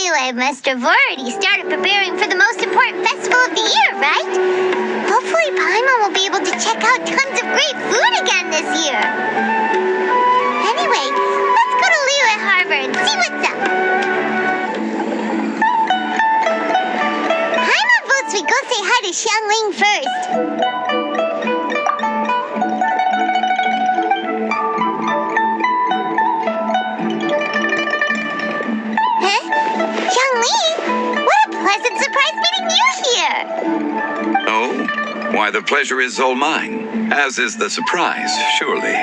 Anyway, must have already started preparing for the most important festival of the year, right? Hopefully Paimon will be able to check out tons of great food again this year. Anyway, let's go to Liyue Harbor and see what's up. Paimon votes we go say hi to Xiangling first. Pleasant surprise meeting you here! Oh? Why, the pleasure is all mine, as is the surprise, surely.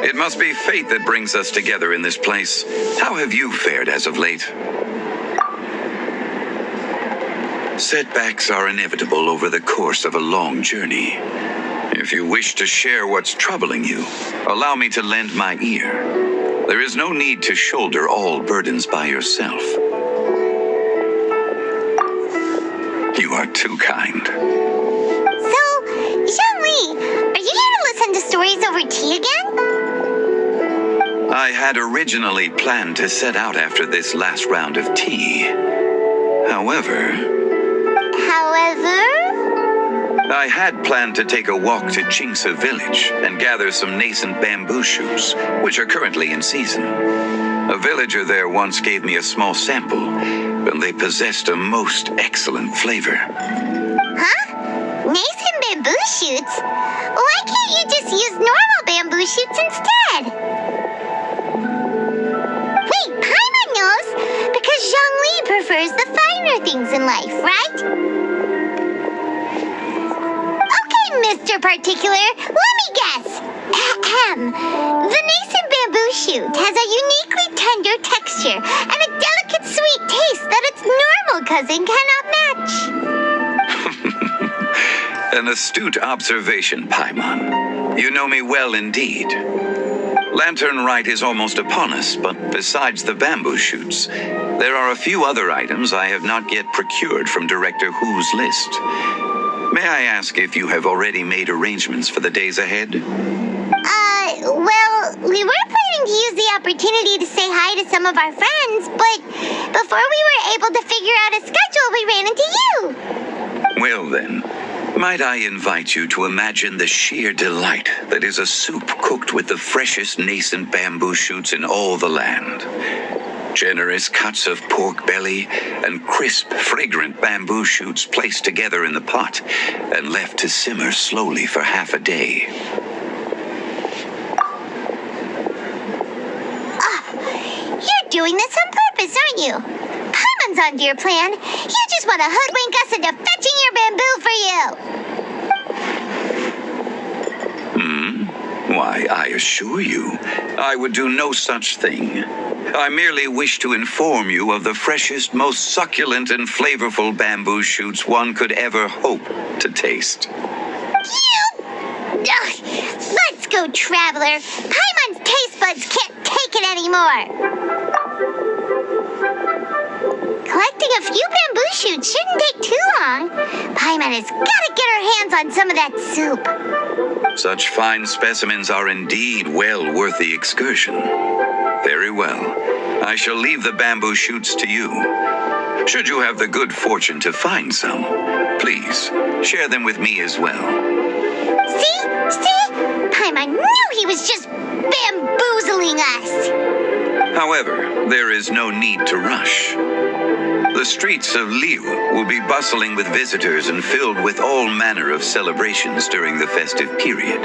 It must be fate that brings us together in this place. How have you fared as of late? Setbacks are inevitable over the course of a long journey. If you wish to share what's troubling you, allow me to lend my ear. There is no need to shoulder all burdens by yourself. You are too kind. So, Xiangli, are you here to listen to stories over tea again? I had originally planned to set out after this last round of tea. However, I had planned to take a walk to Jingsa village and gather some nascent bamboo shoots, which are currently in season. A villager there once gave me a small sample, and they possessed a most excellent flavor. Huh? Nascent bamboo shoots? Why can't you just use normal bamboo shoots instead? Wait, Paimon knows, because Zhongli prefers the finer things in life, right? Okay, Mr. Particular, let me guess. The nascent bamboo shoot has a uniquely tender texture and a delicate sweet taste that its normal cousin cannot match. An astute observation, Paimon. You know me well indeed. Lantern Rite is almost upon us, but besides the bamboo shoots, there are a few other items I have not yet procured from Director Hu's list. May I ask if you have already made arrangements for the days ahead? Well, we were planning to use the opportunity to say hi to some of our friends, but before we were able to figure out a schedule, we ran into you. Well then, might I invite you to imagine the sheer delight that is a soup cooked with the freshest nascent bamboo shoots in all the land. Generous cuts of pork belly and crisp, fragrant bamboo shoots placed together in the pot and left to simmer slowly for half a day. You're doing this on purpose, aren't you? Paimon's onto your plan. You just want to hoodwink us into fetching your bamboo for you. Why, I assure you, I would do no such thing. I merely wish to inform you of the freshest, most succulent and flavorful bamboo shoots one could ever hope to taste. Let's go, Traveler. Paimon's taste buds can't take it anymore. Collecting a few bamboo shoots shouldn't take too long. Paimon has got to get her hands on some of that soup. Such fine specimens are indeed well worth the excursion. Very well. I shall leave the bamboo shoots to you. Should you have the good fortune to find some, please share them with me as well. See? Paimon knew he was just bamboozling us. However, there is no need to rush. The streets of Liyue will be bustling with visitors and filled with all manner of celebrations during the festive period.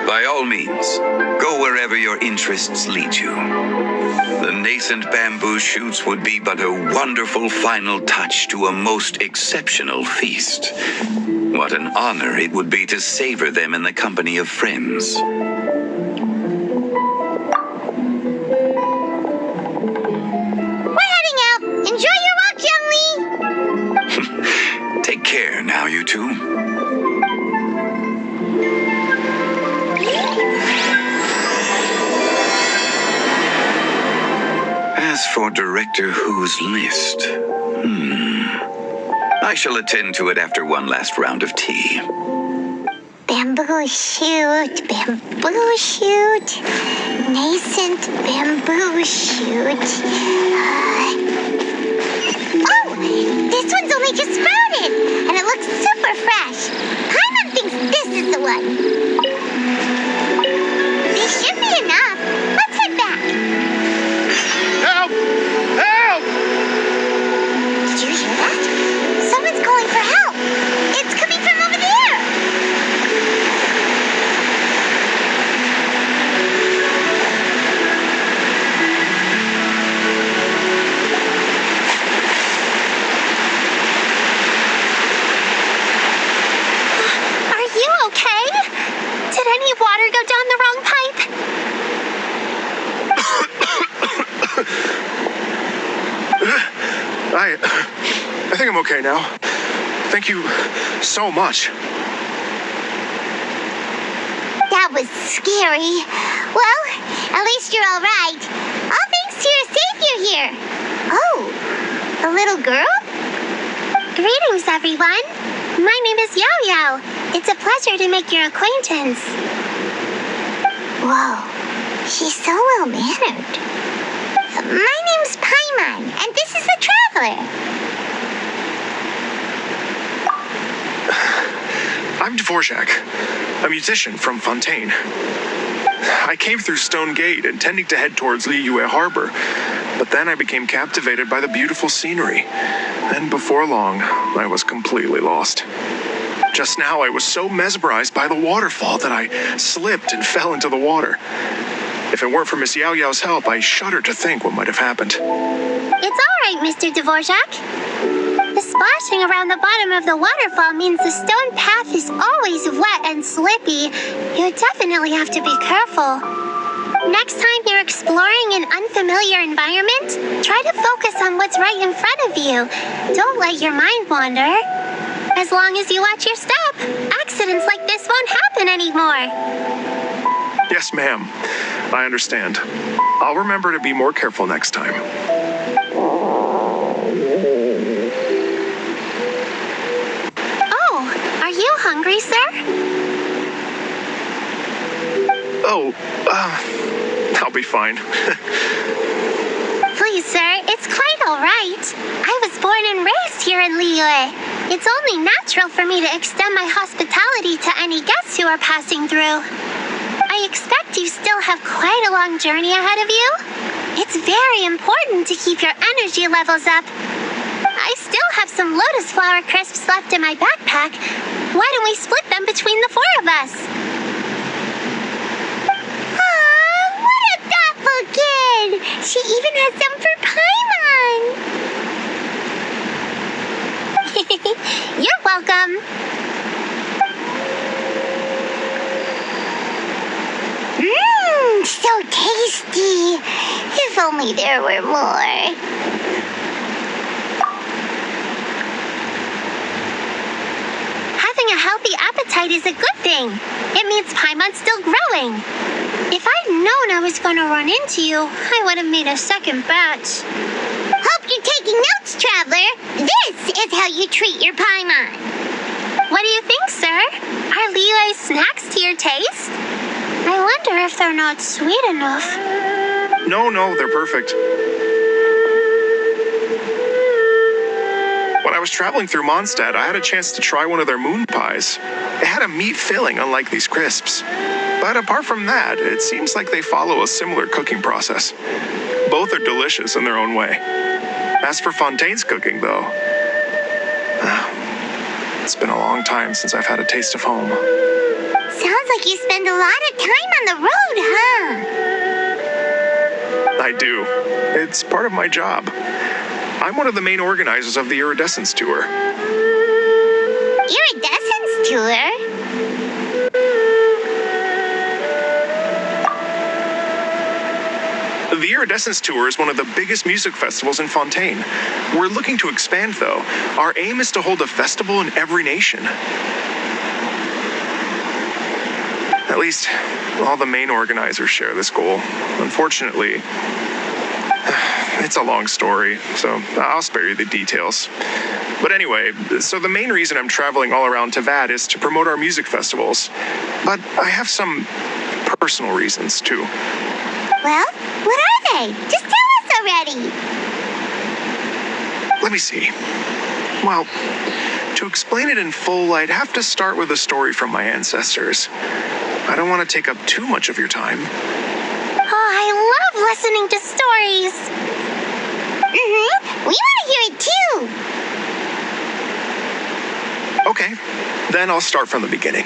By all means, go wherever your interests lead you. The nascent bamboo shoots would be but a wonderful final touch to a most exceptional feast. What an honor it would be to savor them in the company of friends. We're heading out. Enjoy your walk, Youngly. Take care now, you two. As for Director Hu's list, I shall attend to it after one last round of tea. Bamboo shoot, nascent bamboo shoot. only just sprouted, and it looks super fresh. Paimon thinks this is the one. This should be enough. Let's head back. Help! Help! Did you hear that? Someone's calling for help. It's coming from over there. Are you okay? Did any water go down the wrong pipe? I think I'm okay now. Thank you so much. That was scary. Well, at least you're all right. All thanks to your savior here. Oh, a little girl? Greetings, everyone. My name is Yao Yao. It's a pleasure to make your acquaintance. Whoa, she's so well-mannered. My name's Paimon, and this is the Traveler. I'm Dvorak, a musician from Fontaine. I came through Stone Gate intending to head towards Liyue Harbor, but then I became captivated by the beautiful scenery. And before long, I was completely lost. Just now, I was so mesmerized by the waterfall that I slipped and fell into the water. If it weren't for Miss Yao Yao's help, I shudder to think what might have happened. It's all right, Mr. Dvorak. The splashing around the bottom of the waterfall means the stone path is always wet and slippy. You definitely have to be careful. Next time you're exploring an unfamiliar environment, try to focus on what's right in front of you. Don't let your mind wander. As long as you watch your step, accidents like this won't happen anymore. Yes, ma'am. I understand. I'll remember to be more careful next time. Oh, are you hungry, sir? Oh, I'll be fine. Please, sir, it's quite all right. I was born and raised here in Liyue. It's only natural for me to extend my hospitality to any guests who are passing through. I expect you still have quite a long journey ahead of you. It's very important to keep your energy levels up. I still have some lotus flower crisps left in my backpack. Why don't we split them between the four of us? Aw, what a thoughtful kid! She even has some for Paimon! You're welcome. Mmm, so tasty. If only there were more. Having a healthy appetite is a good thing. It means Paimon's still growing. If I'd known I was going to run into you, I would have made a second batch. Hope you're taking notes, Traveler. This is how you treat your Paimon. What do you think, sir? Are Liyue snacks to your taste? I wonder if they're not sweet enough. No, they're perfect. When I was traveling through Mondstadt, I had a chance to try one of their moon pies. It had a meat filling, unlike these crisps. But apart from that, it seems like they follow a similar cooking process. Both are delicious in their own way. As for Fontaine's cooking, though, it's been a long time since I've had a taste of home. Sounds like you spend a lot of time on the road, huh? I do. It's part of my job. I'm one of the main organizers of the Iridescence Tour. Iridescence Tour? The Iridescence Tour is one of the biggest music festivals in Fontaine. We're looking to expand, though. Our aim is to hold a festival in every nation. At least, all the main organizers share this goal. Unfortunately, it's a long story, so I'll spare you the details. But anyway, so the main reason I'm traveling all around Tavad is to promote our music festivals. But I have some personal reasons, too. Well, what are they? Just tell us already. Let me see. Well, to explain it in full, I'd have to start with a story from my ancestors. I don't want to take up too much of your time. Oh, I love listening to stories. We want to hear it too. Okay, then I'll start from the beginning.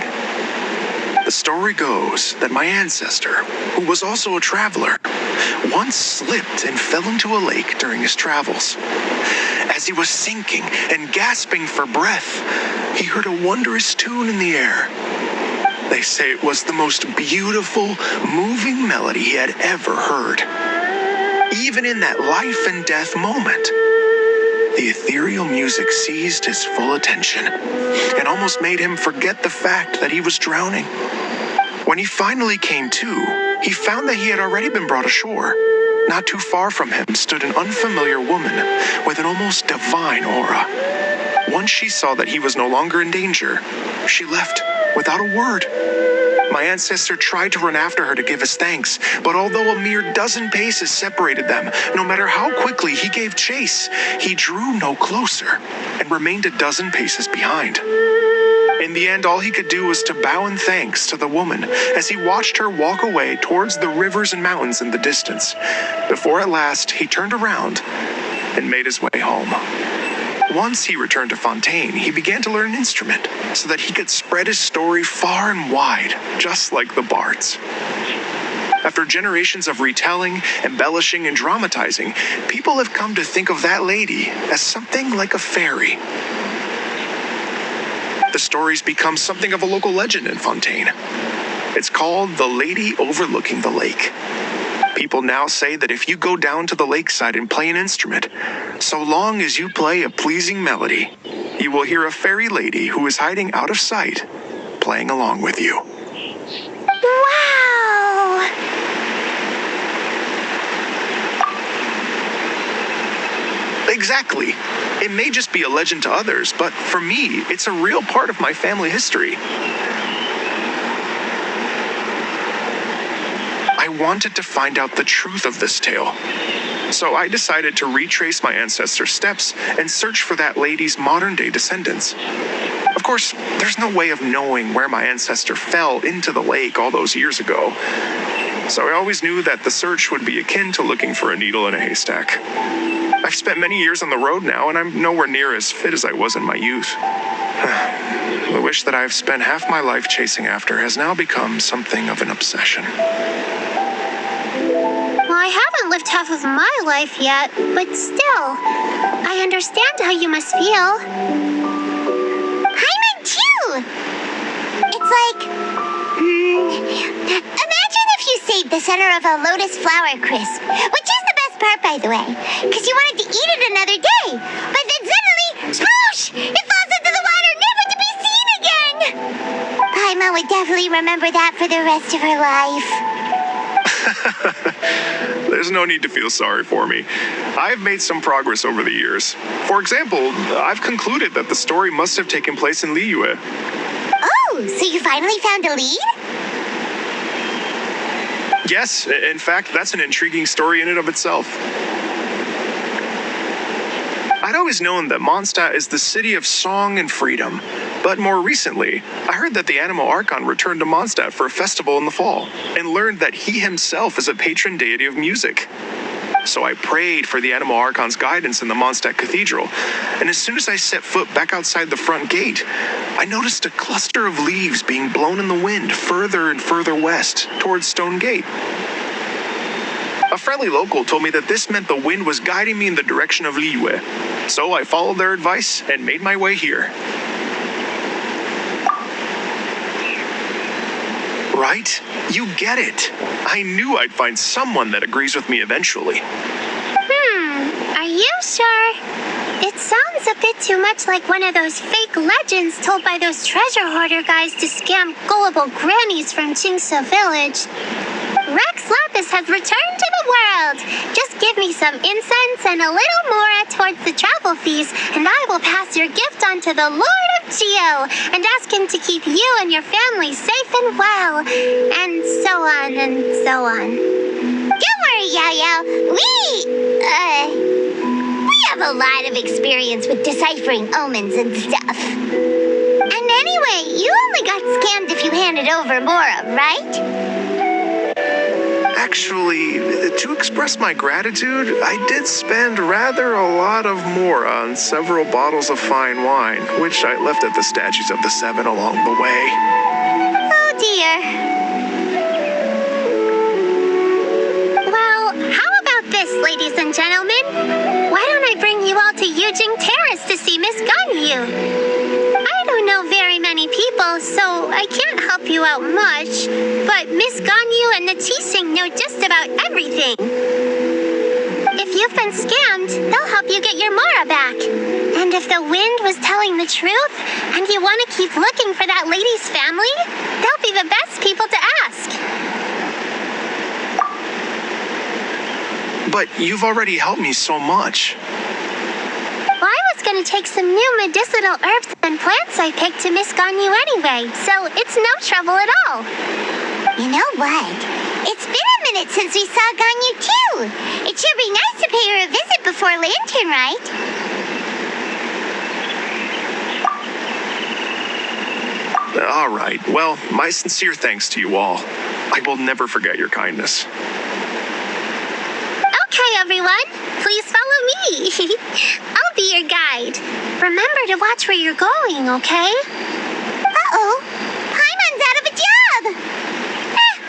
The story goes that my ancestor, who was also a traveler, once slipped and fell into a lake during his travels. As he was sinking and gasping for breath, he heard a wondrous tune in the air. They say it was the most beautiful, moving melody he had ever heard. Even in that life and death moment, the ethereal music seized his full attention and almost made him forget the fact that he was drowning. When he finally came to, he found that he had already been brought ashore. Not too far from him stood an unfamiliar woman with an almost divine aura. Once she saw that he was no longer in danger, she left without a word. My ancestor tried to run after her to give his thanks, but although a mere dozen paces separated them, no matter how quickly he gave chase, he drew no closer and remained a dozen paces behind. In the end, all he could do was to bow in thanks to the woman as he watched her walk away towards the rivers and mountains in the distance, before at last he turned around and made his way home. Once he returned to Fontaine, he began to learn an instrument so that he could spread his story far and wide, just like the bards. After generations of retelling, embellishing, and dramatizing, people have come to think of that lady as something like a fairy. The story's become something of a local legend in Fontaine. It's called The Lady Overlooking the Lake. People now say that if you go down to the lakeside and play an instrument, so long as you play a pleasing melody, you will hear a fairy lady who is hiding out of sight, playing along with you. Wow! Exactly. It may just be a legend to others, but for me, it's a real part of my family history. I wanted to find out the truth of this tale. So I decided to retrace my ancestors' steps and search for that lady's modern-day descendants. Of course, there's no way of knowing where my ancestor fell into the lake all those years ago. So I always knew that the search would be akin to looking for a needle in a haystack. I've spent many years on the road now, and I'm nowhere near as fit as I was in my youth. The wish that I've spent half my life chasing after has now become something of an obsession. Well, I haven't lived half of my life yet, but still, I understand how you must feel. I'm in too. It's like, imagine if you saved the center of a lotus flower crisp, which is the best part, by the way, because you wanted to eat it another day, but then suddenly, sploosh, it falls into the water, never to be seen again. Paimon would definitely remember that for the rest of her life. There's no need to feel sorry for me. I've made some progress over the years. For example, I've concluded that the story must have taken place in Liyue. Oh, so you finally found a lead? Yes, in fact, that's an intriguing story in and of itself. I'd always known that Mondstadt is the city of song and freedom, but more recently, I heard that the Animal Archon returned to Mondstadt for a festival in the fall, and learned that he himself is a patron deity of music. So I prayed for the Animal Archon's guidance in the Mondstadt Cathedral, and as soon as I set foot back outside the front gate, I noticed a cluster of leaves being blown in the wind further and further west, towards Stone Gate. A friendly local told me that this meant the wind was guiding me in the direction of Liyue, so I followed their advice and made my way here. Right? You get it. I knew I'd find someone that agrees with me eventually. Are you sure? It sounds a bit too much like one of those fake legends told by those treasure hoarder guys to scam gullible grannies from Jingsa Village. Rex Lapis has returned to the world. Just give me some incense and a little more towards the travel fees, and I will pass your gift on to the Lord of Geo and ask him to keep you and your family safe and well, and so on and so on. Don't worry, Yao Yao. We have have a lot of experience with deciphering omens and stuff. And anyway, you only got scammed if you handed over Mora, right? Actually, to express my gratitude, I did spend rather a lot of Mora on several bottles of fine wine, which I left at the statues of the Seven along the way. Oh dear. Well, how about this, ladies and gentlemen? Why don't I bring you all to Yujing Terrace to see Miss Ganyu? I don't know very many people, so I can't help you out much, but Miss Ganyu and the Qixing know just about everything. If you've been scammed, they'll help you get your Mora back. And if the wind was telling the truth, and you want to keep looking for that lady's family, they'll be the best people to ask. But you've already helped me so much. Well, I was going to take some new medicinal herbs and plants I picked to Miss Ganyu anyway, so it's no trouble at all. You know what? It's been a minute since we saw Ganyu too. It should be nice to pay her a visit before Lantern, right? All right. Well, my sincere thanks to you all. I will never forget your kindness. Okay, everyone, please follow me. I'll be your guide. Remember to watch where you're going, okay? Uh-oh. Paimon's out of a job.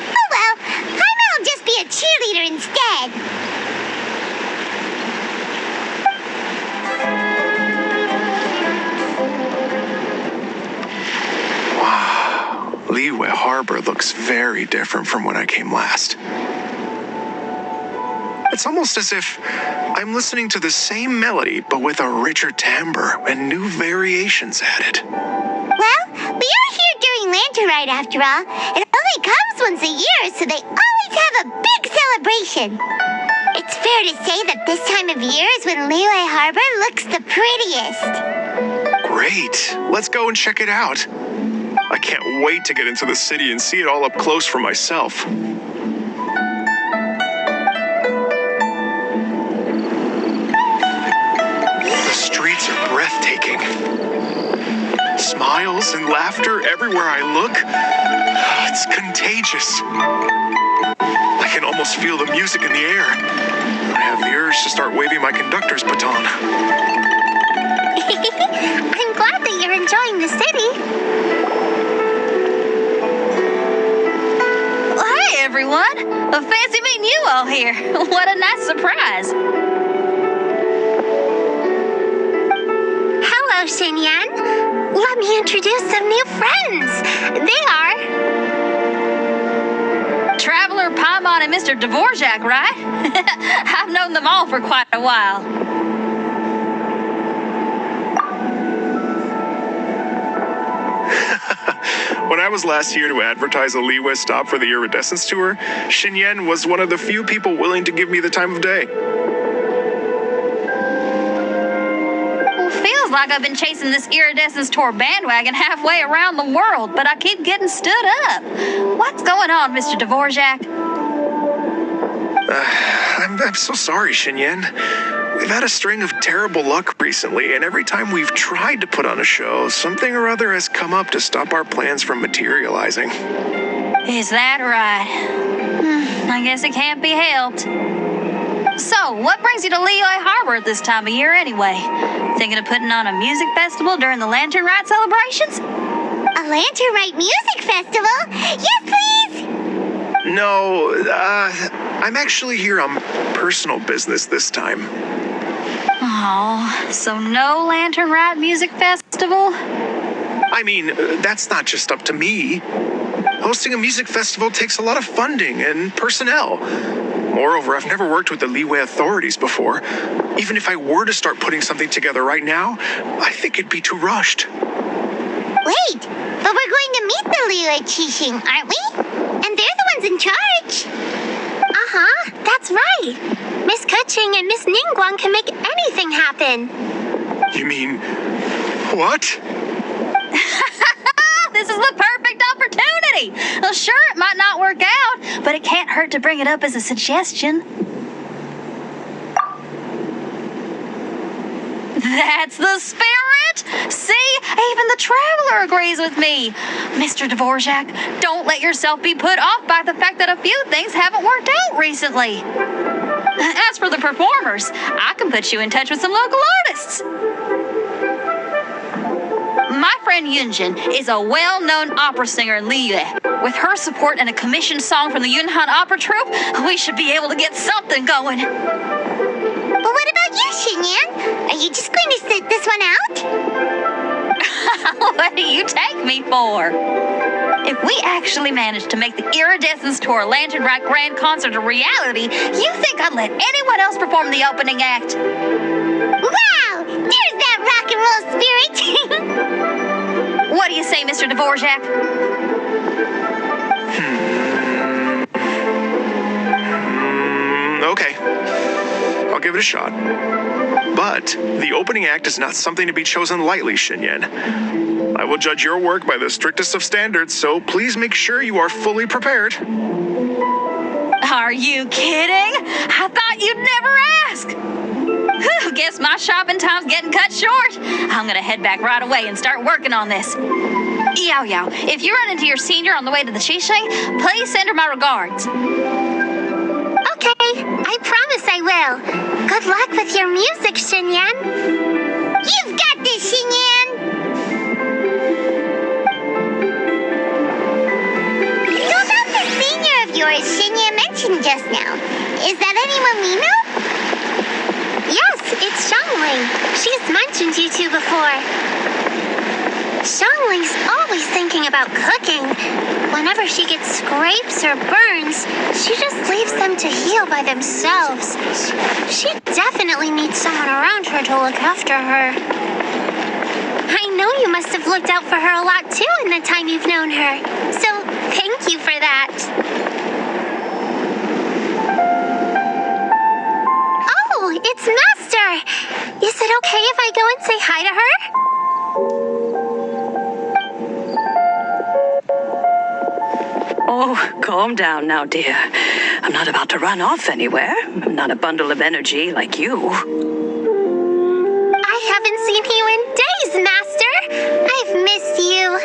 Oh well. Paimon will just be a cheerleader instead. Wow. Liyue Harbor looks very different from when I came last. It's almost as if I'm listening to the same melody, but with a richer timbre and new variations added. Well, we are here during Lantern Rite after all. It only comes once a year, so they always have a big celebration. It's fair to say that this time of year is when Liyue Harbor looks the prettiest. Great. Let's go and check it out. I can't wait to get into the city and see it all up close for myself. The streets are breathtaking. Smiles and laughter everywhere I look. It's contagious. I can almost feel the music in the air. I have the urge to start waving my conductor's baton. I'm glad that you're enjoying the city. Hey, everyone. Fancy meeting you all here. What a nice surprise. Hello, Xinyan. Let me introduce some new friends. They are... Traveler, Paimon, and Mr. Dvorak, right? I've known them all for quite a while. When I was last here to advertise a Liyue stop for the Iridescence Tour, Xinyan was one of the few people willing to give me the time of day. Well, feels like I've been chasing this Iridescence Tour bandwagon halfway around the world, but I keep getting stood up. What's going on, Mr. Dvorak? I'm so sorry, Xinyan. We've had a string of terrible luck recently, and every time we've tried to put on a show, something or other has come up to stop our plans from materializing. Is that right? I guess it can't be helped. So, what brings you to Liyue Harbor at this time of year anyway? Thinking of putting on a music festival during the Lantern Rite celebrations? A Lantern Rite music festival? Yes, please! No, I'm actually here on personal business this time. Oh, so no Lantern Rite music festival? I mean, that's not just up to me. Hosting a music festival takes a lot of funding and personnel. Moreover, I've never worked with the Liyue authorities before. Even if I were to start putting something together right now, I think it'd be too rushed. Wait, but we're going to meet the Liyue Qixing, aren't we? And they're the ones in charge. Uh-huh, that's right. Miss Kuching and Miss Ningguang can make anything happen. You mean, what? This is the perfect opportunity. Well, sure, it might not work out, but it can't hurt to bring it up as a suggestion. That's the spirit! See? Even the traveler agrees with me. Mr. Dvorak, don't let yourself be put off by the fact that a few things haven't worked out recently. As for the performers, I can put you in touch with some local artists. My friend Yunjin is a well-known opera singer in Liyue. With her support and a commissioned song from the Yunhan Opera Troupe, we should be able to get something going. But what about you, Xinyan? Are you just going to sit this one out? What do you take me for? If we actually manage to make the Iridescence Tour Lantern Rock Grand Concert a reality, you think I'd let anyone else perform the opening act? Wow! There's that rock and roll spirit! What do you say, Mr. Dvorak? Okay. I'll give it a shot. But the opening act is not something to be chosen lightly, Xinyan. I will judge your work by the strictest of standards, so please make sure you are fully prepared. Are you kidding? I thought you'd never ask. Whew, guess my shopping time's getting cut short. I'm gonna head back right away and start working on this. Yao Yao, if you run into your senior on the way to the Qixing, please send her my regards. Okay, I promise I will. Good luck with your music, Xinyan. You've got this, Xinyan! So about the senior of yours Xinyan mentioned just now, is that anyone we know? Yes, it's Xiangling. She's mentioned you two before. Xiangling's always thinking about cooking. Whenever she gets scrapes or burns, she just leaves them to heal by themselves. She definitely needs someone around her to look after her. I know you must have looked out for her a lot too in the time you've known her. So thank you for that. Oh, it's Master! Is it okay if I go and say hi to her? Oh, calm down now, dear. I'm not about to run off anywhere. I'm not a bundle of energy like you. I haven't seen you in days, Master. I've missed you.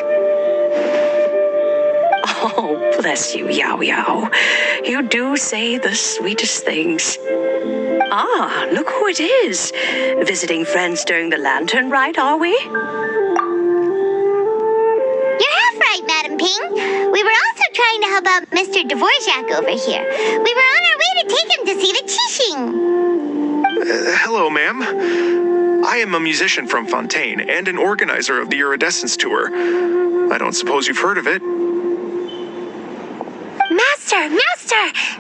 Oh, bless you, Yao Yao. You do say the sweetest things. Ah, look who it is. Visiting friends during the lantern ride, are we? You're half right, Madam Ping. We were also trying to help out Mr. Dvorak over here. We were on our way to take him to see the Qixing. Hello, ma'am. I am a musician from Fontaine and an organizer of the Iridescence Tour. I don't suppose you've heard of it. Master!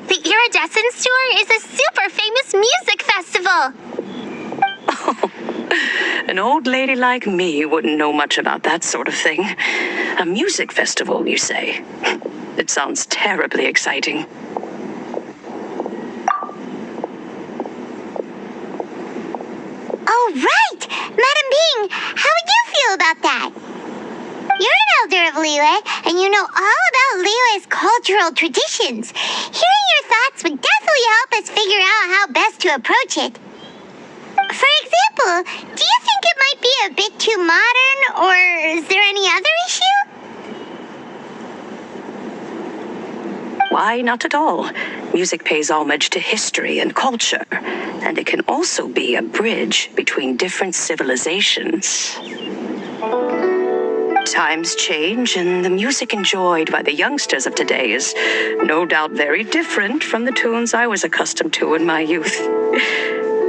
The Iridescence Tour is a super famous music festival. Oh, an old lady like me wouldn't know much about that sort of thing. A music festival, you say? It sounds terribly exciting. Oh, right! Madam Ping, how would you feel about that? You're an elder of Liyue, and you know all about Liyue's cultural traditions. Hearing your thoughts would definitely help us figure out how best to approach it. For example, do you think it might be a bit too modern, or is there any other issue? Why, not at all. Music pays homage to history and culture, and it can also be a bridge between different civilizations. Times change, and the music enjoyed by the youngsters of today is no doubt very different from the tunes I was accustomed to in my youth.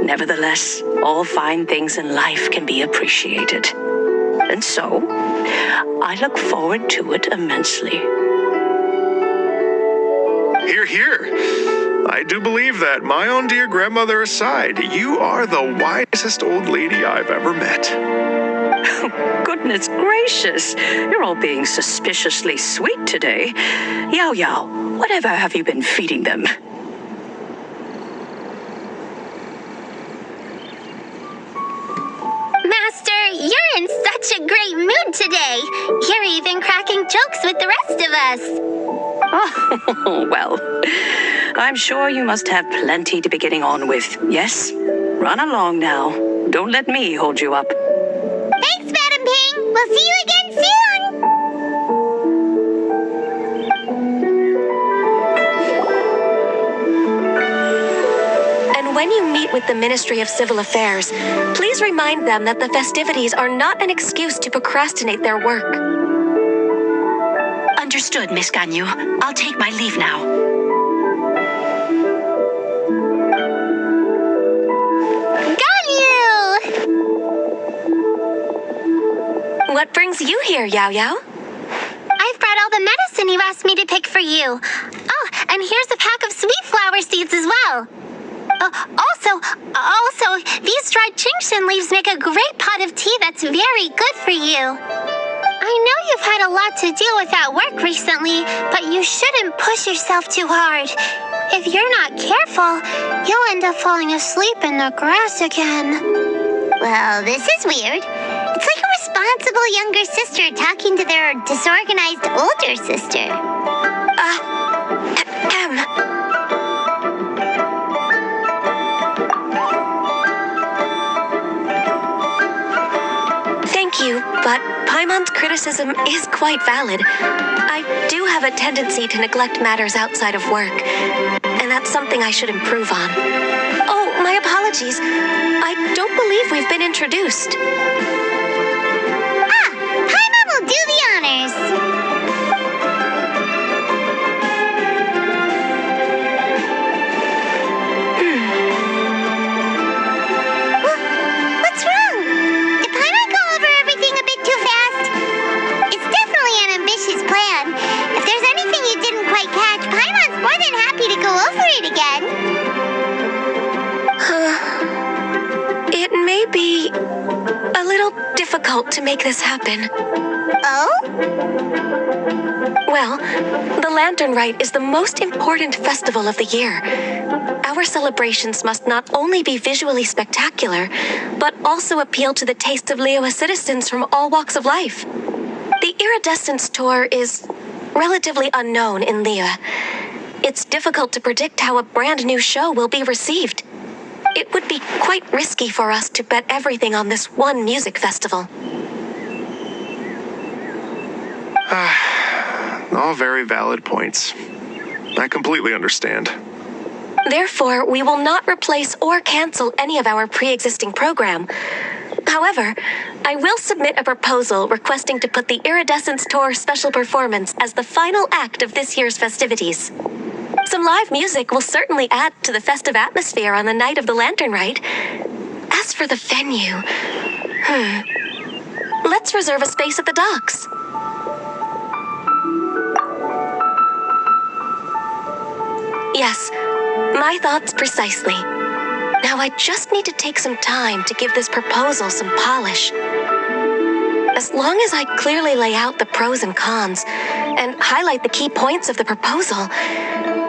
Nevertheless, all fine things in life can be appreciated. And so, I look forward to it immensely. Hear, hear. I do believe that, my own dear grandmother aside, you are the wisest old lady I've ever met. Goodness gracious, you're all being suspiciously sweet today. Yao Yao, whatever have you been feeding them? Master, you're in such a great mood today. You're even cracking jokes with the rest of us. Oh, well, I'm sure you must have plenty to be getting on with. Yes? Run along now. Don't let me hold you up. Thanks, Madam Ping. We'll see you again soon. And when you meet with the Ministry of Civil Affairs, please remind them that the festivities are not an excuse to procrastinate their work. Understood, Miss Ganyu. I'll take my leave now. What brings you here, Yao Yao? I've brought all the medicine you asked me to pick for you. Oh, and here's a pack of sweet flower seeds as well. Also, these dried Genshin leaves make a great pot of tea that's very good for you. I know you've had a lot to deal with at work recently, but you shouldn't push yourself too hard. If you're not careful, you'll end up falling asleep in the grass again. Well, this is weird. It's like a responsible younger sister talking to their disorganized older sister. Thank you, but Paimon's criticism is quite valid. I do have a tendency to neglect matters outside of work, and that's something I should improve on. Oh, my apologies. I don't believe we've been introduced. Paimon will do the honors. What's wrong? Did Paimon go over everything a bit too fast? It's definitely an ambitious plan. If there's anything you didn't quite catch, Paimon's more than happy to go over it again. It may be a little difficult to make this happen. Oh? Well, the Lantern Rite is the most important festival of the year. Our celebrations must not only be visually spectacular, but also appeal to the taste of Liyue citizens from all walks of life. The Iridescence Tour is relatively unknown in Liyue. It's difficult to predict how a brand new show will be received. It would be quite risky for us to bet everything on this one music festival. All very valid points. I completely understand. Therefore, we will not replace or cancel any of our pre-existing program. However, I will submit a proposal requesting to put the Iridescence Tour special performance as the final act of this year's festivities. Some live music will certainly add to the festive atmosphere on the night of the Lantern Rite. As for the venue, let's reserve a space at the docks. Yes, my thoughts precisely. Now I just need to take some time to give this proposal some polish. As long as I clearly lay out the pros and cons and highlight the key points of the proposal,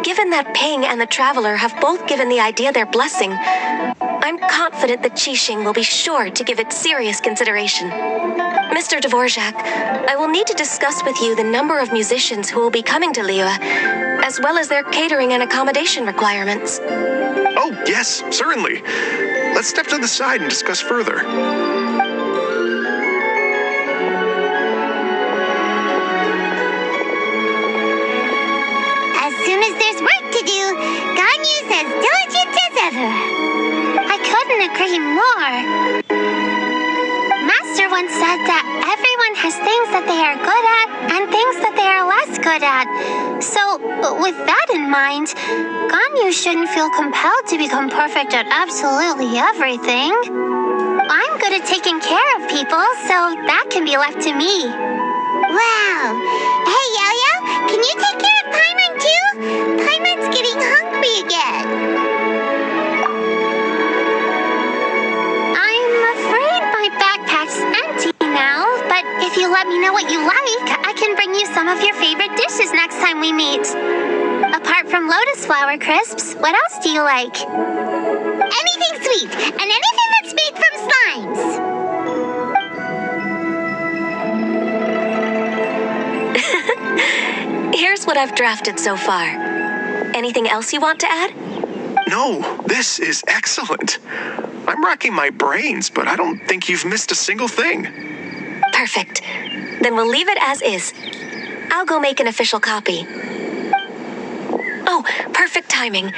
given that Ping and the Traveler have both given the idea their blessing, I'm confident that Qixing will be sure to give it serious consideration. Mr. Dvorak, I will need to discuss with you the number of musicians who will be coming to Liyue, as well as their catering and accommodation requirements. Oh, yes, certainly. Let's step to the side and discuss further. As soon as there's work to do, Ganyu's as diligent as ever. I couldn't agree more. Master once said that everyone has things that they are good at and things that they are less good at. So, with that in mind, Ganyu shouldn't feel compelled to become perfect at absolutely everything. I'm good at taking care of people, so that can be left to me. Wow. Hey, Yo-Yo, can you take care of Paimon too? Paimon's getting hungry again. I'm afraid my backpack's empty now, but if you let me know what you like, I can bring you some of your favorite dishes next time we meet. Apart from lotus flower crisps, what else do you like? Anything sweet, and anything that's made from slimes. Here's what I've drafted so far. Anything else you want to add? No, this is excellent. I'm racking my brains, but I don't think you've missed a single thing. Perfect. Then we'll leave it as is. I'll go make an official copy. Oh, perfect timing.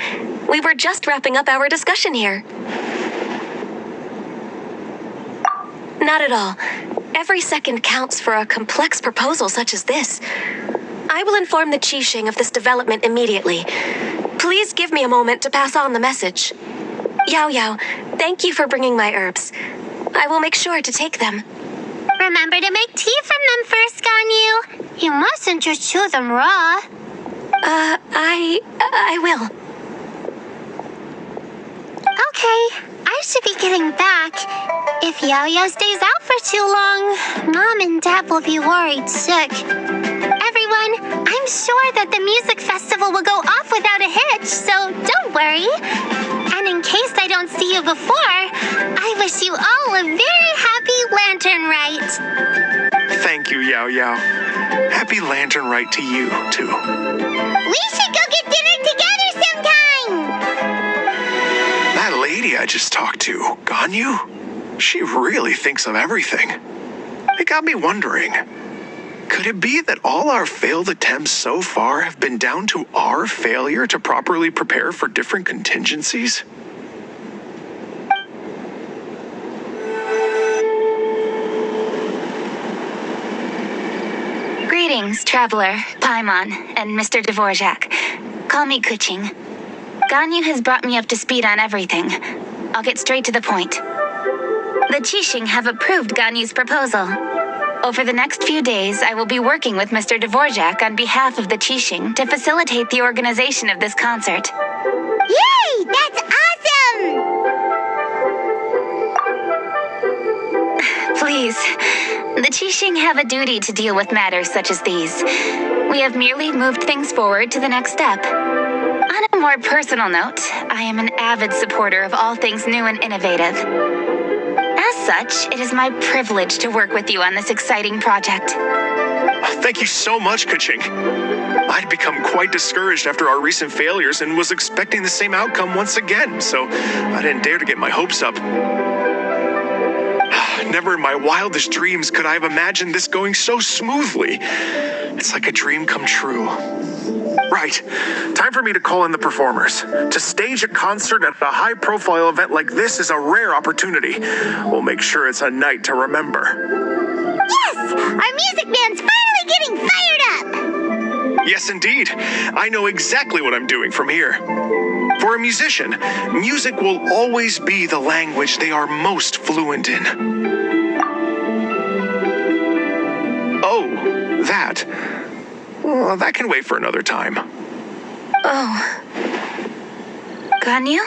We were just wrapping up our discussion here. Not at all. Every second counts for a complex proposal such as this. I will inform the Qixing of this development immediately. Please give me a moment to pass on the message. Yao Yao, thank you for bringing my herbs. I will make sure to take them. Remember to make tea from them first, Ganyu. You mustn't just chew them raw. I will. Okay, I should be getting back. If Yao-Yao stays out for too long, Mom and Dad will be worried sick. Everyone, I'm sure that the music festival will go off without a hitch, so don't worry. And in case I don't see you before, I wish you all a very happy Lantern Rite. Thank you, Yao Yao. Happy Lantern Rite to you, too. We should go get dinner together sometime! That lady I just talked to, Ganyu, she really thinks of everything. It got me wondering, could it be that all our failed attempts so far have been down to our failure to properly prepare for different contingencies? Greetings, Traveler, Paimon, and Mr. Dvorak. Call me Kuching. Ganyu has brought me up to speed on everything. I'll get straight to the point. The Qixing have approved Ganyu's proposal. Over the next few days, I will be working with Mr. Dvorak on behalf of the Qixing to facilitate the organization of this concert. Yay! That's awesome! Please, the Qixing have a duty to deal with matters such as these. We have merely moved things forward to the next step. On a more personal note, I am an avid supporter of all things new and innovative. As such, it is my privilege to work with you on this exciting project. Thank you so much, Kuching. I'd become quite discouraged after our recent failures and was expecting the same outcome once again, so I didn't dare to get my hopes up. Never in my wildest dreams could I have imagined this going so smoothly. It's like a dream come true. Right. Time for me to call in the performers. To stage a concert at a high-profile event like this is a rare opportunity. We'll make sure it's a night to remember. Yes! Our music band's finally getting fired up! Yes, indeed. I know exactly what I'm doing from here. For a musician, music will always be the language they are most fluent in. Oh, that. Well, that can wait for another time. Oh. Ganyu?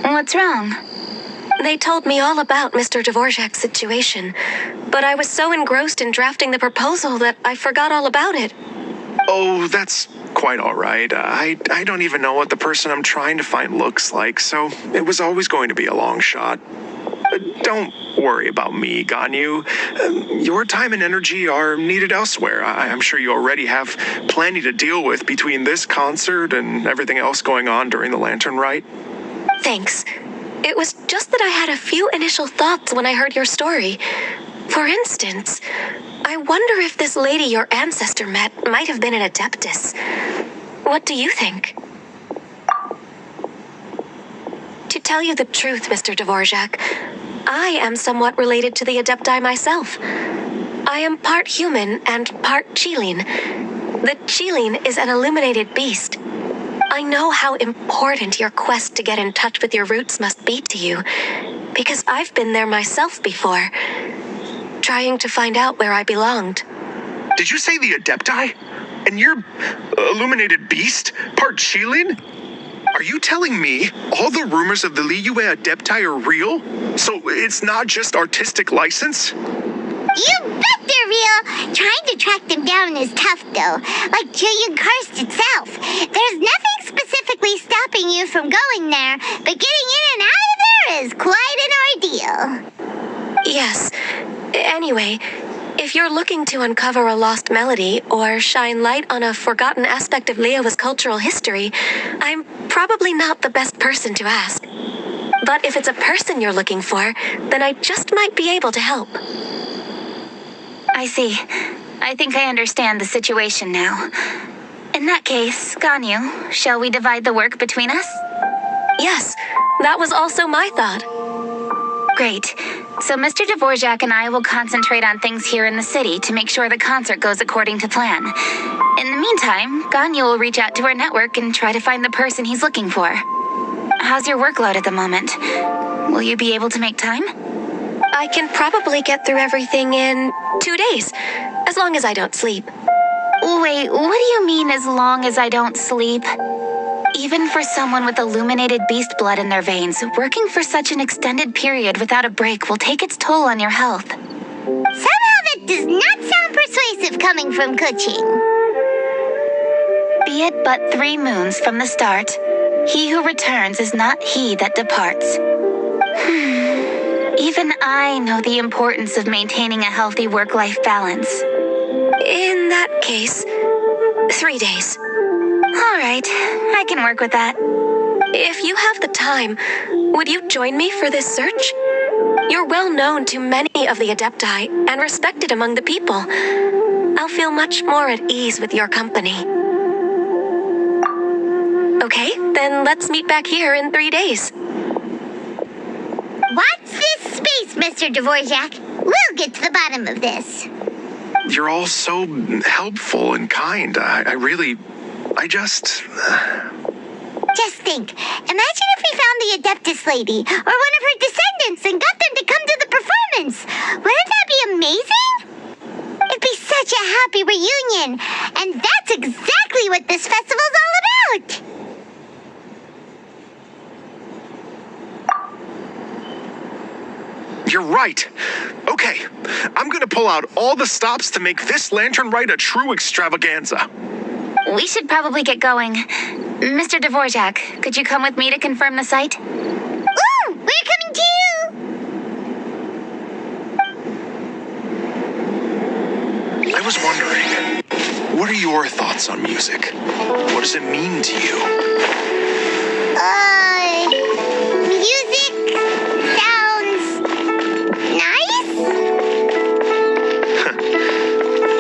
What's wrong? They told me all about Mr. Dvorak's situation, but I was so engrossed in drafting the proposal that I forgot all about it. Oh, that's quite all right. I don't even know what the person I'm trying to find looks like, so it was always going to be a long shot. Don't worry about me, Ganyu. Your time and energy are needed elsewhere. I'm sure you already have plenty to deal with between this concert and everything else going on during the Lantern Rite. Thanks. It was just that I had a few initial thoughts when I heard your story. For instance, I wonder if this lady your ancestor met might have been an Adeptus. What do you think? To tell you the truth, Mr. Dvorak, I am somewhat related to the Adepti myself. I am part human and part Qilin. The Qilin is an illuminated beast. I know how important your quest to get in touch with your roots must be to you, because I've been there myself before, trying to find out where I belonged. Did you say the Adepti? And you're illuminated beast? Part Qilin? Are you telling me all the rumors of the Liyue Adepti are real? So it's not just artistic license? You bet they're real! Trying to track them down is tough, though. Like Jillian Karst itself. There's nothing specifically stopping you from going there, but getting in and out of there is quite an ordeal. Yes. Anyway, if you're looking to uncover a lost melody or shine light on a forgotten aspect of Liyue's cultural history, I'm probably not the best person to ask. But if it's a person you're looking for, then I just might be able to help. I see. I think I understand the situation now. In that case, Ganyu, shall we divide the work between us? Yes, that was also my thought. Great. So Mr. Dvorak and I will concentrate on things here in the city to make sure the concert goes according to plan. In the meantime, Ganyu will reach out to our network and try to find the person he's looking for. How's your workload at the moment? Will you be able to make time? I can probably get through everything in 2 days, as long as I don't sleep. Wait, what do you mean as long as I don't sleep? Even for someone with illuminated beast blood in their veins, working for such an extended period without a break will take its toll on your health. Somehow that does not sound persuasive coming from Kuching. Be it but 3 moons from the start, he who returns is not he that departs. Even I know the importance of maintaining a healthy work-life balance. In that case, 3 days. All right, I can work with that. If you have the time, would you join me for this search? You're well known to many of the Adepti and respected among the people. I'll feel much more at ease with your company. Okay, then let's meet back here in 3 days. Watch this space, Mr. Dvorak. We'll get to the bottom of this. You're all so helpful and kind. Just think. Imagine if we found the Adeptus lady or one of her descendants and got them to come to the performance. Wouldn't that be amazing? It'd be such a happy reunion. And that's exactly what this festival's all about. You're right. Okay, I'm gonna pull out all the stops to make this lantern ride a true extravaganza. We should probably get going. Mr. Dvorak, could you come with me to confirm the site? Ooh, we're coming too! I was wondering, what are your thoughts on music? What does it mean to you? Music sounds nice?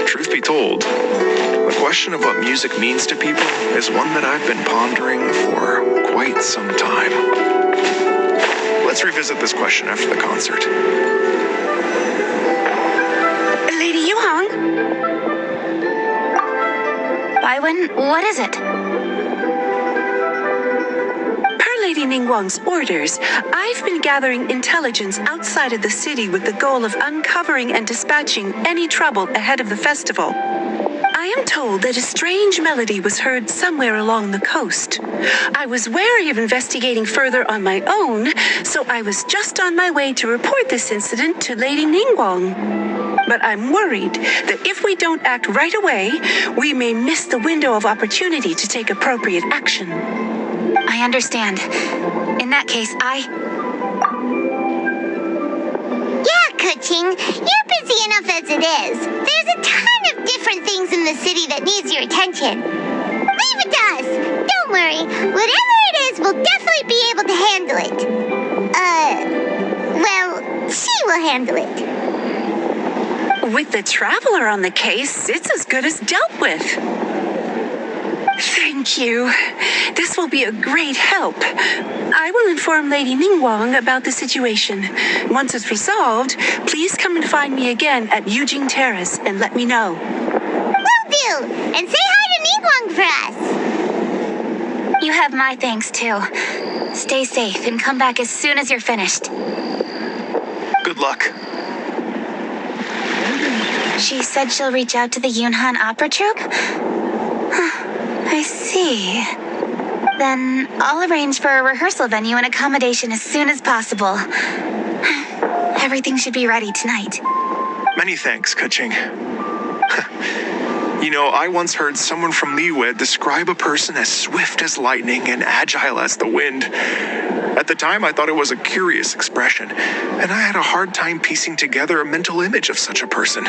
Truth be told, the question of what music means to people is one that I've been pondering for quite some time. Let's revisit this question after the concert. Lady Yuhang? Baiwen, what is it? Per Lady Ningguang's orders, I've been gathering intelligence outside of the city with the goal of uncovering and dispatching any trouble ahead of the festival. I am told that a strange melody was heard somewhere along the coast. I was wary of investigating further on my own, so I was just on my way to report this incident to Lady Ningguang. But I'm worried that if we don't act right away, we may miss the window of opportunity to take appropriate action. I understand. In that case, Yeah, Kuching, you're busy enough as it is. There's a ton of different things in the city that needs your attention. Leave it to us. Don't worry. Whatever it is, we'll definitely be able to handle it. Well, she will handle it. With the traveler on the case, it's as good as dealt with. Thank you. This will be a great help. I will inform Lady Ningguang about the situation. Once it's resolved, please come and find me again at Yujing Terrace and let me know. Will do. And say hi to Ningguang for us. you have my thanks too. Stay safe and come back as soon as you're finished. Good luck. She said she'll reach out to the Yunhan Opera Troupe? I see. Then I'll arrange for a rehearsal venue and accommodation as soon as possible. Everything should be ready tonight. Many thanks, Kuching. You know, I once heard someone from Liyue describe a person as swift as lightning and agile as the wind. At the time, I thought it was a curious expression, and I had a hard time piecing together a mental image of such a person.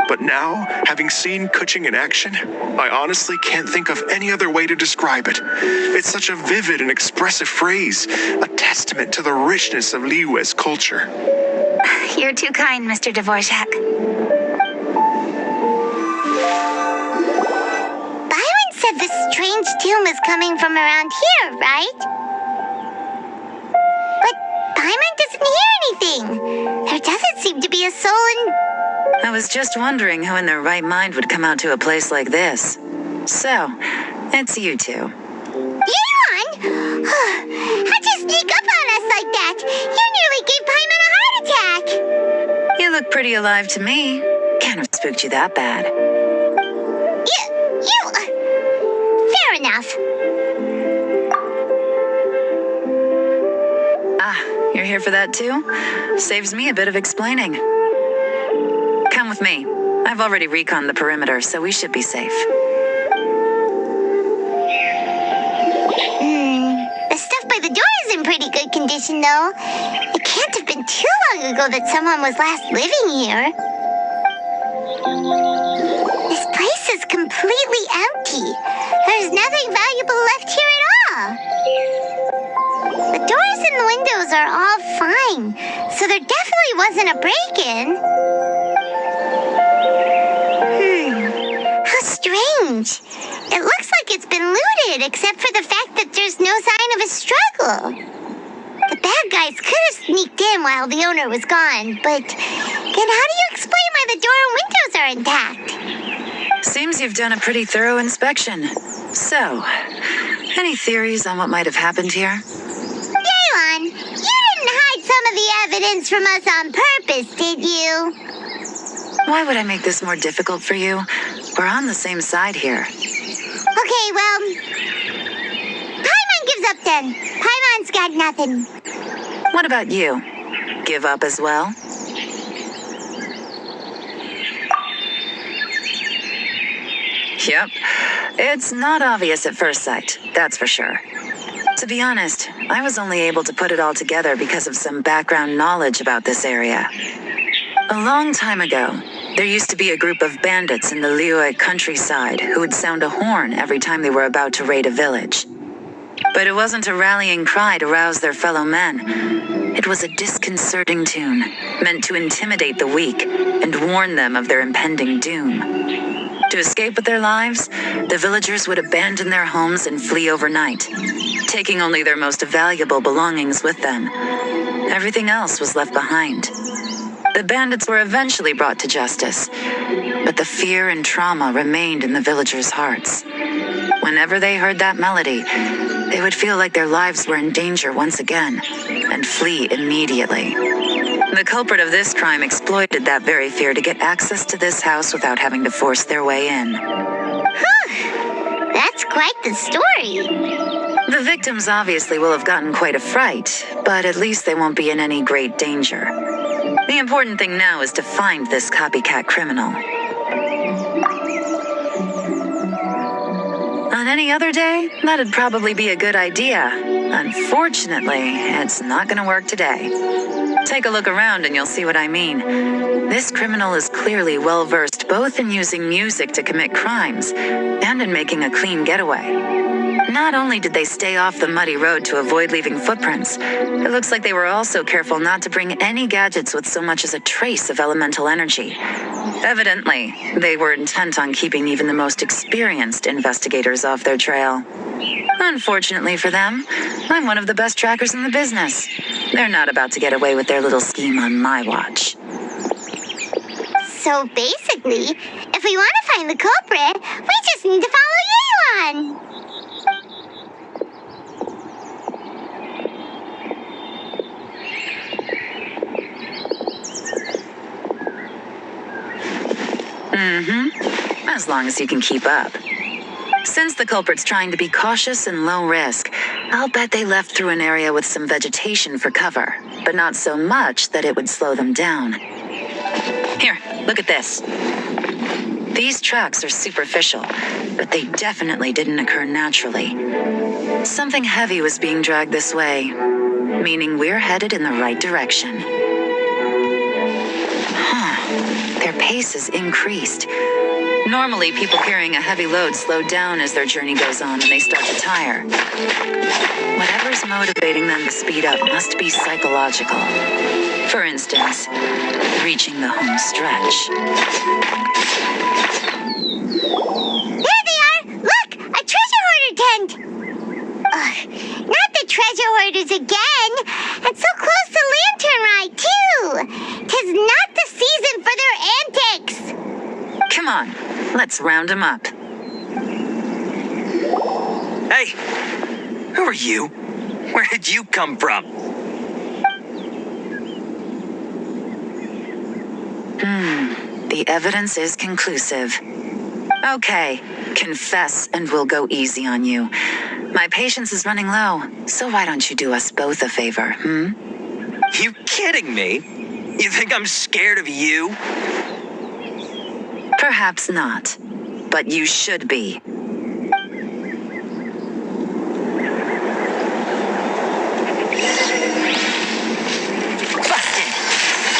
But now, having seen Kuching in action, I honestly can't think of any other way to describe it. It's such a vivid and expressive phrase, a testament to the richness of Liyue's culture. You're too kind, Mr. Dvorak. Byron said this strange tune is coming from around here, right? But Byron doesn't hear anything. There doesn't seem to be a soul in... I was just wondering who in their right mind would come out to a place like this. So, it's you two. Yeon! How'd you sneak up on us like that? You nearly gave Paimon a heart attack. You look pretty alive to me. Can't have spooked you that bad. Fair enough. Ah, you're here for that too? Saves me a bit of explaining. Come with me. I've already reconned the perimeter, so we should be safe. The stuff by the door is in pretty good condition, though. It can't have been too long ago that someone was last living here. This place is completely empty. There's nothing valuable left here at all. The doors and the windows are all fine, so there definitely wasn't a break-in. How strange. It looks like it's been looted, except for the fact that there's no sign of a struggle. The bad guys could have sneaked in while the owner was gone, but then how do you explain why the door and windows are intact? Seems you've done a pretty thorough inspection. So, any theories on what might have happened here? Yeon, you didn't hide some of the evidence from us on purpose, did you? Why would I make this more difficult for you? We're on the same side here. Okay, well, Paimon gives up then. Paimon's got nothing. What about you? Give up as well? Yep. It's not obvious at first sight, that's for sure. To be honest, I was only able to put it all together because of some background knowledge about this area. A long time ago, there used to be a group of bandits in the Liyue countryside who would sound a horn every time they were about to raid a village. But it wasn't a rallying cry to rouse their fellow men. It was a disconcerting tune, meant to intimidate the weak and warn them of their impending doom. To escape with their lives, the villagers would abandon their homes and flee overnight, taking only their most valuable belongings with them. Everything else was left behind. The bandits were eventually brought to justice, but the fear and trauma remained in the villagers' hearts. Whenever they heard that melody, they would feel like their lives were in danger once again and flee immediately. The culprit of this crime exploited that very fear to get access to this house without having to force their way in. That's quite the story. The victims obviously will have gotten quite a fright, but at least they won't be in any great danger. The important thing now is to find this copycat criminal. On any other day, that'd probably be a good idea. Unfortunately, it's not going to work today. Take a look around and you'll see what I mean. This criminal is clearly well-versed both in using music to commit crimes and in making a clean getaway. Not only did they stay off the muddy road to avoid leaving footprints, it looks like they were also careful not to bring any gadgets with so much as a trace of elemental energy. Evidently, they were intent on keeping even the most experienced investigators off their trail. Unfortunately for them, I'm one of the best trackers in the business. They're not about to get away with their little scheme on my watch. So basically, if we want to find the culprit, we just need to follow Yeon. As long as you can keep up. Since the culprit's trying to be cautious and low risk, I'll bet they left through an area with some vegetation for cover, but not so much that it would slow them down. Here, look at this. These tracks are superficial, but they definitely didn't occur naturally. Something heavy was being dragged this way, meaning we're headed in the right direction. They're pace has increased. Normally, people carrying a heavy load slow down as their journey goes on and they start to tire. Whatever's motivating them to speed up must be psychological. For instance, reaching the home stretch. There they are! Look! A treasure hoarder tent! Ugh, not the treasure hoarders again! And so close to Lantern Ride, too! 'Tis not the season for their antics! Come on, let's round them up. Hey! Who are you? Where did you come from? The evidence is conclusive. Okay, confess and we'll go easy on you. My patience is running low, so why don't you do us both a favor, You kidding me? You think I'm scared of you? Perhaps not, but you should be. Busted.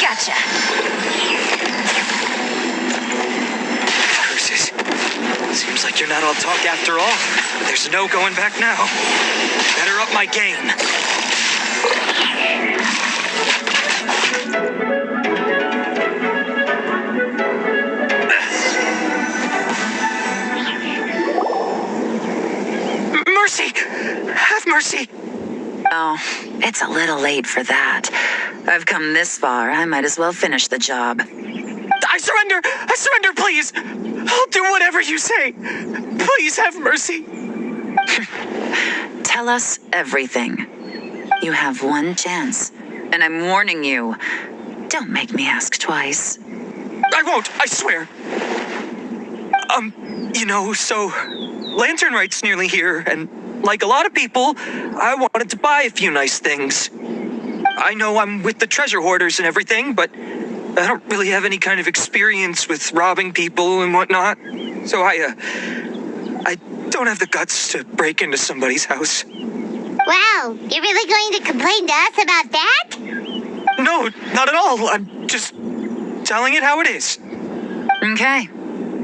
Gotcha. Curses. Seems like you're not all talk after all. There's no going back now. Better up my game. Mercy! Have mercy! Oh, it's a little late for that. I've come this far, I might as well finish the job. I surrender! I surrender, please! I'll do whatever you say. Please have mercy. Tell us everything. You have one chance, and I'm warning you. Don't make me ask twice. I won't, I swear. So Lantern Right's nearly here, and like a lot of people, I wanted to buy a few nice things. I know I'm with the treasure hoarders and everything, but I don't really have any kind of experience with robbing people and whatnot. So I don't have the guts to break into somebody's house. Wow, you're really going to complain to us about that? No, not at all. I'm just telling it how it is. Okay,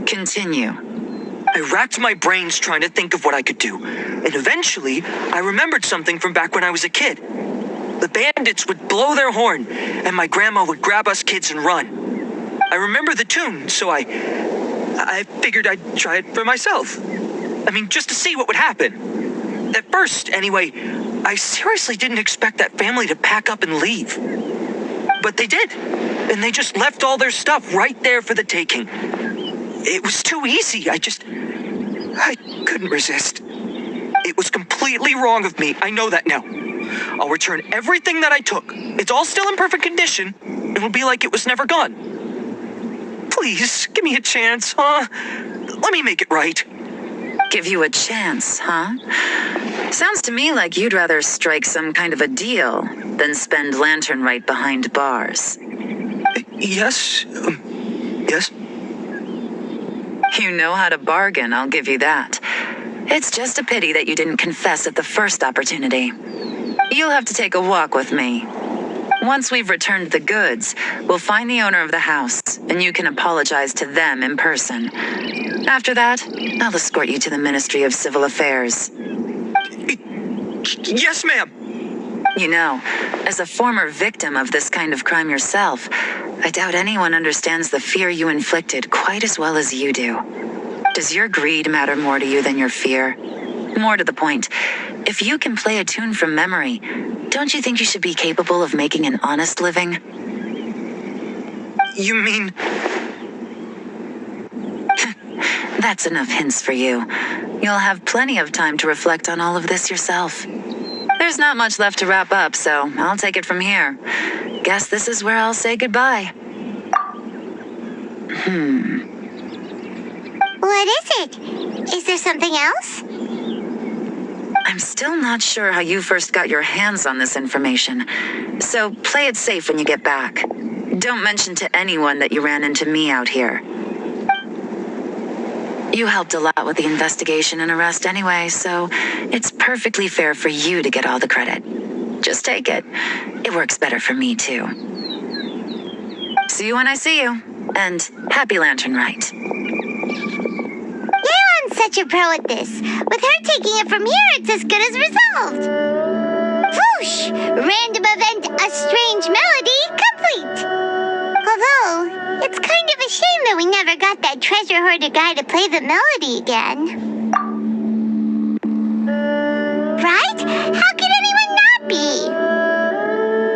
continue. I racked my brains trying to think of what I could do. And eventually, I remembered something from back when I was a kid. The bandits would blow their horn, and my grandma would grab us kids and run. I remember the tune, so I figured I'd try it for myself. I mean, just to see what would happen. At first, anyway, I seriously didn't expect that family to pack up and leave. But they did, and they just left all their stuff right there for the taking. It was too easy. I couldn't resist. It was completely wrong of me. I know that now. I'll return everything that I took. It's all still in perfect condition. It'll be like it was never gone. Please, give me a chance, huh? Let me make it right. Give you a chance, huh? Sounds to me like you'd rather strike some kind of a deal than spend Lantern Right behind bars. Yes? Yes? You know how to bargain, I'll give you that. It's just a pity that you didn't confess at the first opportunity. You'll have to take a walk with me. Once we've returned the goods, we'll find the owner of the house, and you can apologize to them in person. After that, I'll escort you to the Ministry of Civil Affairs. Yes, ma'am. You know, as a former victim of this kind of crime yourself, I doubt anyone understands the fear you inflicted quite as well as you do. Does your greed matter more to you than your fear? More to the point, if you can play a tune from memory, don't you think you should be capable of making an honest living? You mean... That's enough hints for you. You'll have plenty of time to reflect on all of this yourself. There's not much left to wrap up, so I'll take it from here. Guess this is where I'll say goodbye. What is it? Is there something else? I'm still not sure how you first got your hands on this information, so play it safe when you get back. Don't mention to anyone that you ran into me out here. You helped a lot with the investigation and arrest anyway, so it's perfectly fair for you to get all the credit. Just take it. It works better for me, too. See you when I see you. And happy Lantern Rite. Yeon's such a pro at this. With her taking it from here, it's as good as resolved. Whoosh! Random event, a strange melody, complete. Although, it's kind of a shame that we never got that treasure hoarder guy to play the melody again. Right? How could anyone not be?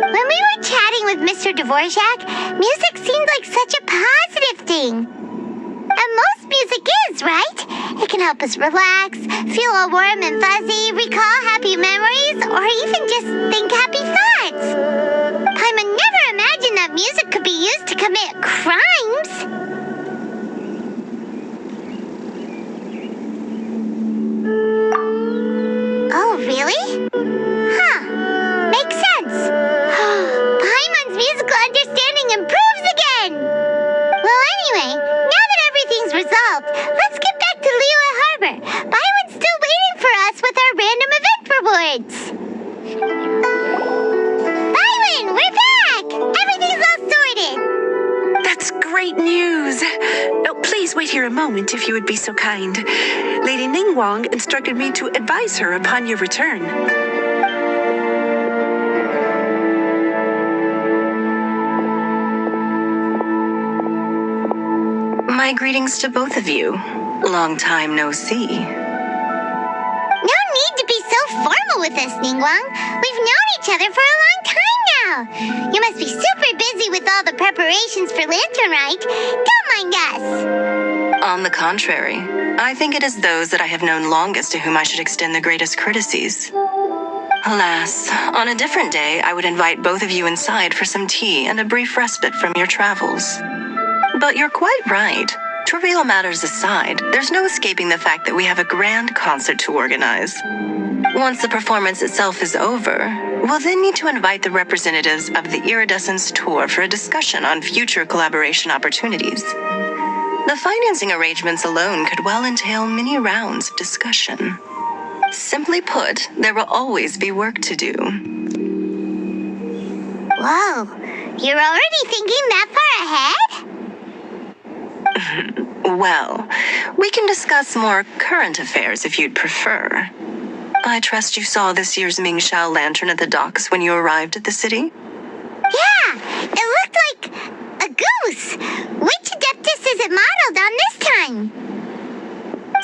When we were chatting with Mr. Dvorak, music seemed like such a positive thing. And most music is, right? It can help us relax, feel all warm and fuzzy, recall happy memories, or even just think happy thoughts. Paimon never imagined that music could be used to commit crimes. Oh, really? Huh. Makes sense. Paimon's musical understanding improves again. Well, anyway, now that everything's resolved, let's get back to Liyue Harbor. Byron's still waiting for us with our random event rewards. Byron, we're back! Everything's all sorted. That's great news. Oh, please wait here a moment if you would be so kind. Lady Ningguang instructed me to advise her upon your return. My greetings to both of you. Long time no see. No need to be so formal with us, Ningguang. We've known each other for a long time now. You must be super busy with all the preparations for Lantern Rite. Don't mind us. On the contrary, I think it is those that I have known longest to whom I should extend the greatest courtesies. Alas, on a different day, I would invite both of you inside for some tea and a brief respite from your travels. But you're quite right. Trivial matters aside, there's no escaping the fact that we have a grand concert to organize. Once the performance itself is over, we'll then need to invite the representatives of the Iridescence Tour for a discussion on future collaboration opportunities. The financing arrangements alone could well entail many rounds of discussion. Simply put, there will always be work to do. Whoa, you're already thinking that far ahead? Well, we can discuss more current affairs if you'd prefer. I trust you saw this year's Mingxiao lantern at the docks when you arrived at the city? Yeah, it looked like a goose. Which Adeptus is it modeled on this time?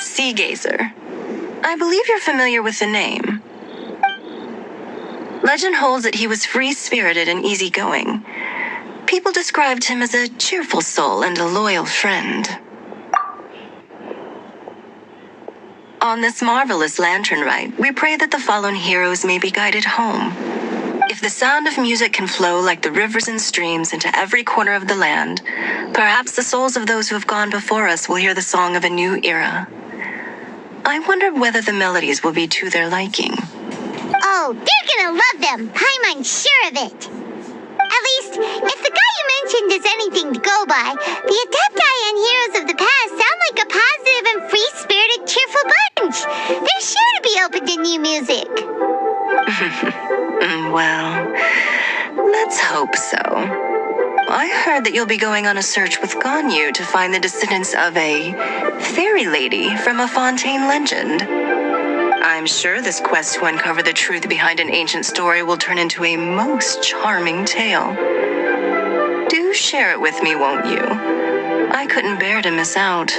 Sea Gazer. I believe you're familiar with the name. Legend holds that he was free-spirited and easygoing. People described him as a cheerful soul and a loyal friend. On this marvelous lantern rite, we pray that the fallen heroes may be guided home. If the sound of music can flow like the rivers and streams into every corner of the land, perhaps the souls of those who have gone before us will hear the song of a new era. I wonder whether the melodies will be to their liking. Oh, they're gonna love them. Paimon's sure of it. At least, if the guy you mentioned is anything to go by, the Adepti and heroes of the past sound like a positive and free-spirited, cheerful bunch. They're sure to be open to new music. Well, let's hope so. I heard that you'll be going on a search with Ganyu to find the descendants of a fairy lady from a Fontaine legend. I'm sure this quest to uncover the truth behind an ancient story will turn into a most charming tale. Do share it with me, won't you? I couldn't bear to miss out.